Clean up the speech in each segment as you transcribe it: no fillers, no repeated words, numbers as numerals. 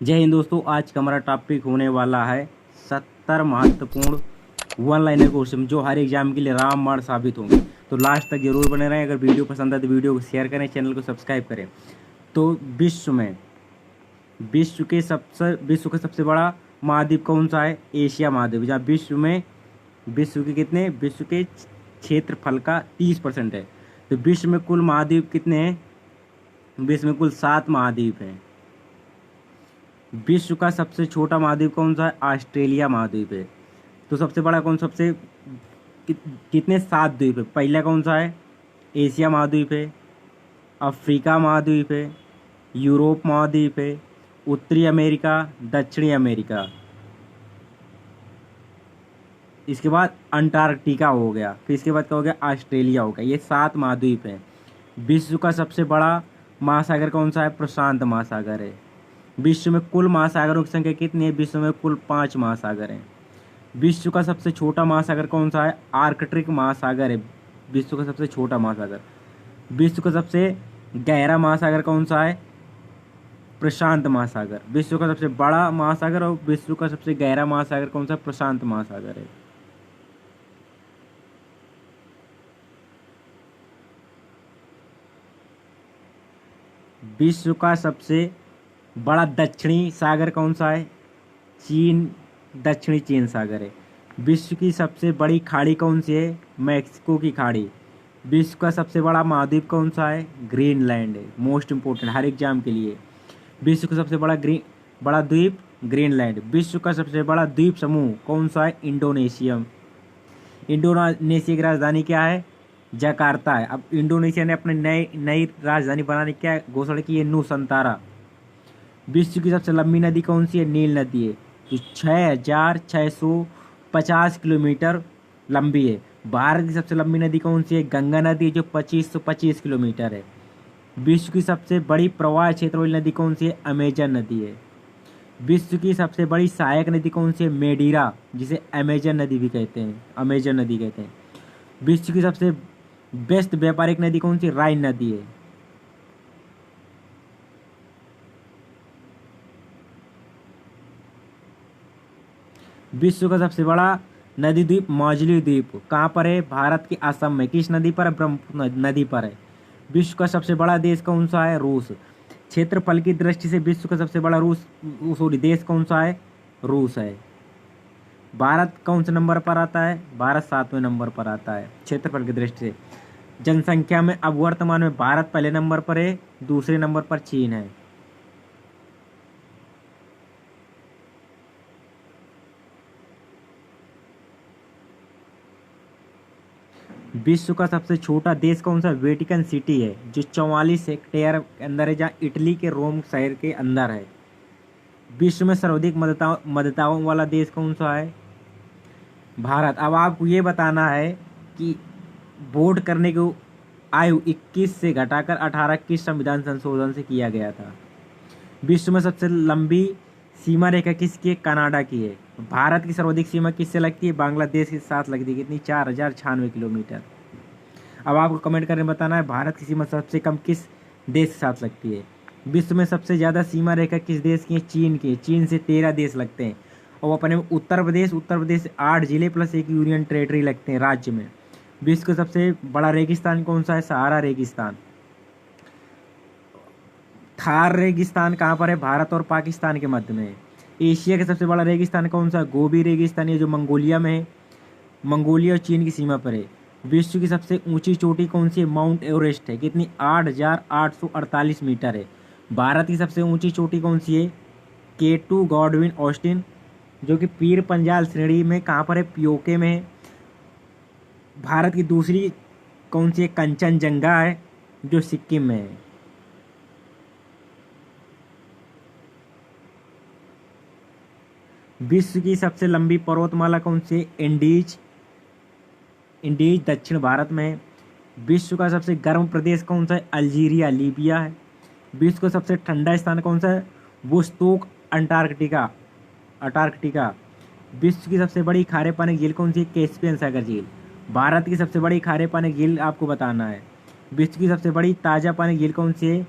जय हिंद दोस्तों। आज का हमारा टॉपिक होने वाला है 70 महत्वपूर्ण वन लाइनर क्वेश्चन जो हर एग्जाम के लिए रामबाण साबित होंगे। तो लास्ट तक जरूर बने रहें। अगर वीडियो पसंद आए तो वीडियो को शेयर करें, चैनल को सब्सक्राइब करें। तो विश्व का सबसे बड़ा महाद्वीप कौन सा है? एशिया महाद्वीप। जहाँ विश्व के क्षेत्रफल का 30% है। तो विश्व में कुल महाद्वीप कितने हैं? विश्व में कुल 7 महाद्वीप हैं। विश्व का सबसे छोटा महाद्वीप कौन सा है? ऑस्ट्रेलिया महाद्वीप है। तो सबसे बड़ा कौन? कितने 7 द्वीप है। पहला कौन सा है? एशिया महाद्वीप है, अफ्रीका महाद्वीप है, यूरोप महाद्वीप है, उत्तरी अमेरिका, दक्षिणी अमेरिका। इसके बाद अंटार्कटिका हो गया। फिर इसके बाद क्या हो गया? ऑस्ट्रेलिया हो गया। ये 7 महाद्वीप हैं। विश्व का सबसे बड़ा महासागर कौन सा है? प्रशांत महासागर है। विश्व में कुल महासागरों की संख्या कितनी है? विश्व में कुल 5 महासागर हैं। विश्व का सबसे छोटा महासागर कौन सा है? आर्कटिक महासागर है विश्व का सबसे छोटा महासागर। विश्व का सबसे गहरा महासागर कौन सा है? प्रशांत महासागर। विश्व का सबसे बड़ा महासागर और विश्व का सबसे गहरा महासागर कौन सा? प्रशांत महासागर है। विश्व का सबसे बड़ा दक्षिणी सागर कौन सा है? दक्षिणी चीन सागर है। विश्व की सबसे बड़ी खाड़ी कौन सी है? मैक्सिको की खाड़ी। विश्व का सबसे बड़ा महाद्वीप कौन सा है? ग्रीनलैंड है। मोस्ट इंपोर्टेंट हर एग्जाम के लिए। विश्व का सबसे बड़ा द्वीप ग्रीनलैंड। विश्व का सबसे बड़ा द्वीप समूह कौन सा है? इंडोनेशिया। इंडोनेशिया की राजधानी क्या है? जकार्ता है। अब इंडोनेशिया ने अपनी नई राजधानी बनाने की क्या घोषणा की है? नूसंतारा। विश्व की सबसे लंबी नदी कौन सी है? नील नदी है, जो 6650 किलोमीटर लंबी है। भारत की सबसे लंबी नदी कौन सी है? गंगा नदी, जो 2525 किलोमीटर है। विश्व की सबसे बड़ी प्रवाह क्षेत्र वाली नदी कौन सी है? अमेजन नदी है। विश्व की सबसे बड़ी सहायक नदी कौन सी है? मेडीरा, जिसे अमेजन नदी कहते हैं। विश्व की सबसे व्यस्त व्यापारिक नदी कौन सी? राइन नदी है। विश्व का सबसे बड़ा नदी द्वीप माजुली द्वीप कहाँ पर है? भारत के असम में। किस नदी पर है? ब्रह्मपुत्र नदी पर है। विश्व का सबसे बड़ा देश कौन सा है? रूस। क्षेत्रफल की दृष्टि से विश्व का सबसे बड़ा देश कौन सा है? रूस है। भारत कौन से नंबर पर आता है? भारत 7वें नंबर पर आता है क्षेत्रफल की दृष्टि से। जनसंख्या में अब वर्तमान में भारत पहले नंबर पर है, दूसरे नंबर पर चीन है। विश्व का सबसे छोटा देश कौन सा? वेटिकन सिटी है, जो 44 हेक्टेयर के अंदर है, जहाँ इटली के रोम शहर के अंदर है। विश्व में सर्वाधिक मतदाताओं वाला देश कौन सा है? भारत। अब आपको ये बताना है कि वोट करने की आयु 21 से घटाकर 18 किस संविधान संशोधन से किया गया था? विश्व में सबसे लंबी सीमा रेखा किसकी है? कनाडा की है। भारत की सर्वाधिक सीमा किससे लगती है? बांग्लादेश के साथ लगती है। कितनी? 4096 किलोमीटर। अब आपको कमेंट करके बताना है भारत की सीमा सबसे कम किस देश के साथ लगती है? विश्व में सबसे ज़्यादा सीमा रेखा किस देश की है? चीन की है। चीन से 13 देश लगते हैं। और अपने में उत्तर प्रदेश से 8 जिले प्लस एक यूनियन टेरेटरी लगते हैं राज्य में। विश्व का सबसे बड़ा रेगिस्तान कौन सा है? सहारा रेगिस्तान। थार रेगिस्तान कहाँ पर है? भारत और पाकिस्तान के मध्य में है। एशिया का सबसे बड़ा रेगिस्तान कौन सा? गोबी रेगिस्तान, ये जो मंगोलिया में है। मंगोलिया और चीन की सीमा पर है। विश्व की सबसे ऊंची चोटी कौन सी है? माउंट एवरेस्ट है। कितनी? 8848 मीटर है। भारत की सबसे ऊंची चोटी कौन सी है? K2 गॉडविन ऑस्टिन, जो कि पीर पंजाल श्रेणी में कहाँ पर है? पीओके में है। भारत की दूसरी कौन सी है? कंचनजंगा है, जो सिक्किम में है। विश्व की सबसे लंबी पर्वतमाला कौन सी है? इंडीज दक्षिण भारत में है। विश्व का सबसे गर्म प्रदेश कौन सा है? अल्जीरिया, लीबिया है। विश्व का सबसे ठंडा स्थान कौन सा है? Vostok, Antarctica. विश्व की सबसे बड़ी खारे पानी झील कौन सी है? कैस्पियन सागर झील। भारत की सबसे बड़ी खारे पानी झील आपको बताना है। विश्व की सबसे बड़ी ताज़ा पानी झील कौन सी है?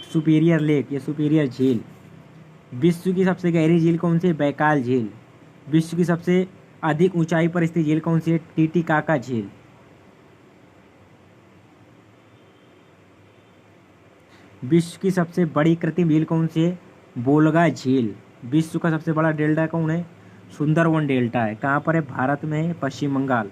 सुपीरियर लेक या सुपीरियर झील। विश्व की सबसे गहरी झील कौन सी है? बैकाल झील। विश्व की सबसे अधिक ऊंचाई पर स्थित झील कौन सी है? टीटीकाका झील। विश्व की सबसे बड़ी कृत्रिम झील कौन सी है? बोलगा झील। विश्व का सबसे बड़ा डेल्टा कौन है? सुंदरवन डेल्टा है। कहाँ पर है? भारत में है, पश्चिम बंगाल।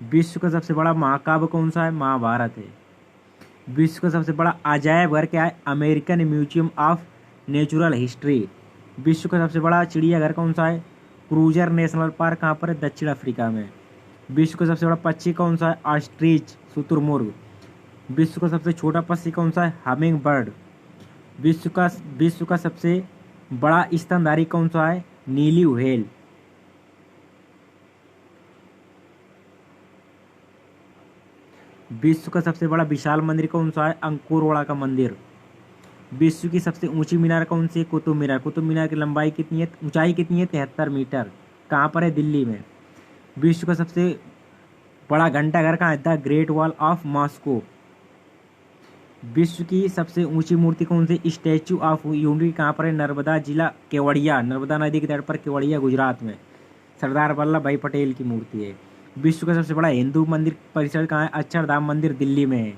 विश्व का सबसे बड़ा महाकाव्य कौन सा है? महाभारत है। विश्व का सबसे बड़ा अजायब घर क्या है? American museum of natural history. विश्व का सबसे बड़ा चिड़ियाघर कौन सा है? Cruiser national park. कहाँ पर है? दक्षिण अफ्रीका में। विश्व का सबसे बड़ा पक्षी कौन सा है? ऑस्ट्रिच, शुतुरमुर्ग। विश्व का सबसे छोटा पक्षी कौन सा है? Humming bird. विश्व का सबसे बड़ा स्तनधारी कौन सा है? नीली व्हेल। विश्व का सबसे बड़ा विशाल मंदिर कौन सा है? अंकोरवाड़ा का मंदिर। विश्व की सबसे ऊंची मीनार कौन सी है? कुतुब मीनार। कुतुब मीनार की लंबाई कितनी है? ऊंचाई कितनी है? 73 मीटर। कहाँ पर है? दिल्ली में। विश्व का सबसे बड़ा घंटाघर कहाँ है? The great wall of Moscow. विश्व की सबसे ऊंची मूर्ति कौन सी? Statue of unity. कहाँ पर है? नर्मदा जिला, केवड़िया, नर्मदा नदी के तट पर केवड़िया, गुजरात में। सरदार वल्लभ भाई पटेल की मूर्ति है। विश्व का सबसे बड़ा हिंदू मंदिर परिसर कहाँ है? अक्षरधाम मंदिर दिल्ली में है।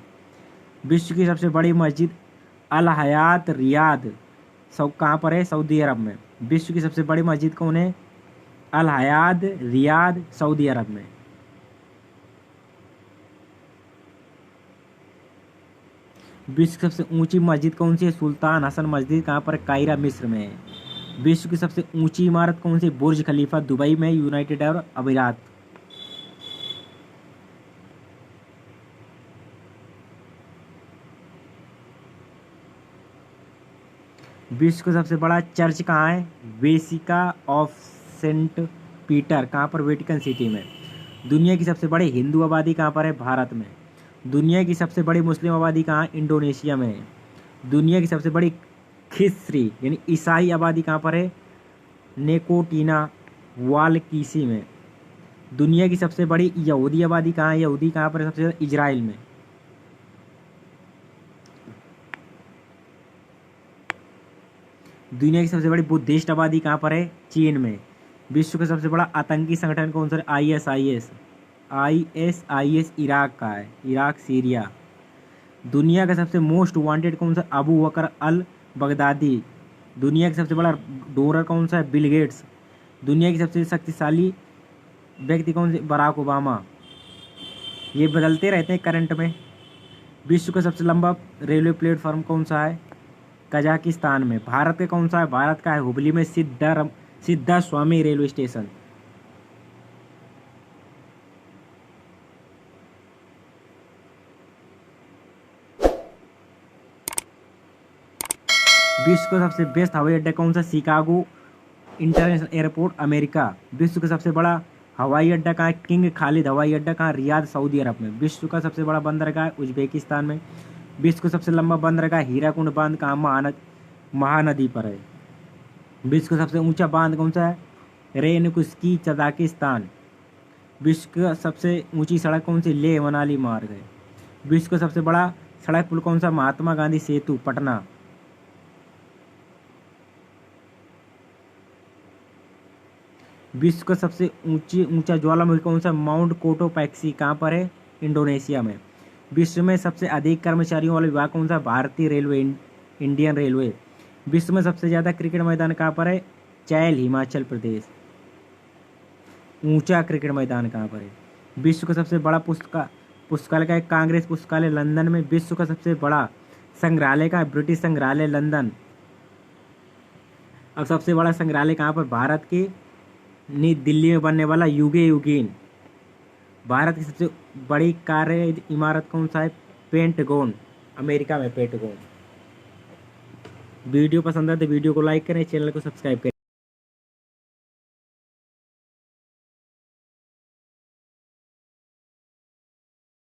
विश्व की सबसे बड़ी मस्जिद अल हयात रियाद कहाँ पर है? सऊदी अरब में। विश्व की सबसे बड़ी मस्जिद कौन है? अल हयात रियाद, सऊदी अरब में। विश्व की सबसे ऊंची मस्जिद कौन सी है? सुल्तान हसन मस्जिद। कहाँ पर? कायरा, मिस्र में है। विश्व की सबसे ऊंची इमारत कौन सी? बुर्ज खलीफा, दुबई में, यूनाइटेड अरब अमीरात। विश्व का सबसे बड़ा चर्च कहाँ है? बेसिका ऑफ सेंट पीटर। कहाँ पर? वेटिकन सिटी में। दुनिया की सबसे बड़ी हिंदू आबादी कहाँ पर है? भारत में। दुनिया की सबसे बड़ी मुस्लिम आबादी कहाँ है? इंडोनेशिया में है। दुनिया की सबसे बड़ी ख्रिस्ती यानी ईसाई आबादी कहाँ पर है? नेकोटीना वालकीसी में। दुनिया की सबसे बड़ी यहूदी आबादी कहाँ है? यहूदी कहाँ पर है? सबसे ज़्यादा इजराइल में। दुनिया की सबसे बड़ी बुद्धिस्ट आबादी कहाँ पर है? चीन में। विश्व का सबसे बड़ा आतंकी संगठन कौन सा है? आईएसआईएस इराक का है, इराक, सीरिया। दुनिया का सबसे मोस्ट वांटेड कौन सा? Abu Bakr al Baghdadi. दुनिया का सबसे बड़ा डोनर कौन सा है? Bill Gates. दुनिया की सबसे शक्तिशाली व्यक्ति कौन से? Barack Obama. ये बदलते रहते हैं करंट में। विश्व का सबसे लंबा रेलवे प्लेटफॉर्म कौन सा है? कजाकिस्तान में। भारत का कौन सा है? भारत का है हुबली में सिद्धा स्वामी रेलवे स्टेशन। विश्व का सबसे बेस्ट हवाई अड्डा कौन सा? Chicago international airport, America. विश्व का सबसे बड़ा हवाई अड्डा कहाँ है? किंग खालिद हवाई अड्डा। कहाँ? रियाद, सऊदी अरब में। विश्व का सबसे बड़ा बंदरगाह उज्बेकिस्तान में। विश्व का सबसे लंबा बंदरगाह हीराकुंड बांध कहाँ? महानदी पर है। विश्व का सबसे ऊंचा बांध कौन सा है? रेनकुस्की, कजाकिस्तान। विश्व का सबसे ऊंची सड़क कौन सी? लेह मनाली मार्ग है। विश्व का सबसे बड़ा सड़क पुल कौन सा? महात्मा गांधी सेतु, पटना। विश्व का सबसे ऊंचा ज्वालामुखी कौन सा? Mount Cotopaxi. कहाँ पर है? इंडोनेशिया में। विश्व में सबसे अधिक कर्मचारियों वाला विभाग कौन सा? भारतीय रेलवे, इंडियन रेलवे। विश्व में सबसे ज़्यादा क्रिकेट मैदान कहाँ पर है? चैल, हिमाचल प्रदेश। ऊंचा क्रिकेट मैदान कहाँ पर है? विश्व का सबसे बड़ा पुस्तकालय का है? कांग्रेस पुस्तकालय, लंदन में। विश्व का सबसे बड़ा संग्रहालय का है? ब्रिटिश संग्रहालय, लंदन। अब सबसे बड़ा संग्रहालय कहाँ पर? भारत के नई दिल्ली में बनने वाला युगे युगीन। भारत की सबसे बड़ी कार्य इमारत कौन सा है? पेंटागन, अमेरिका में, पेंटागन। वीडियो पसंद आए तो वीडियो को लाइक करें, चैनल को सब्सक्राइब करें।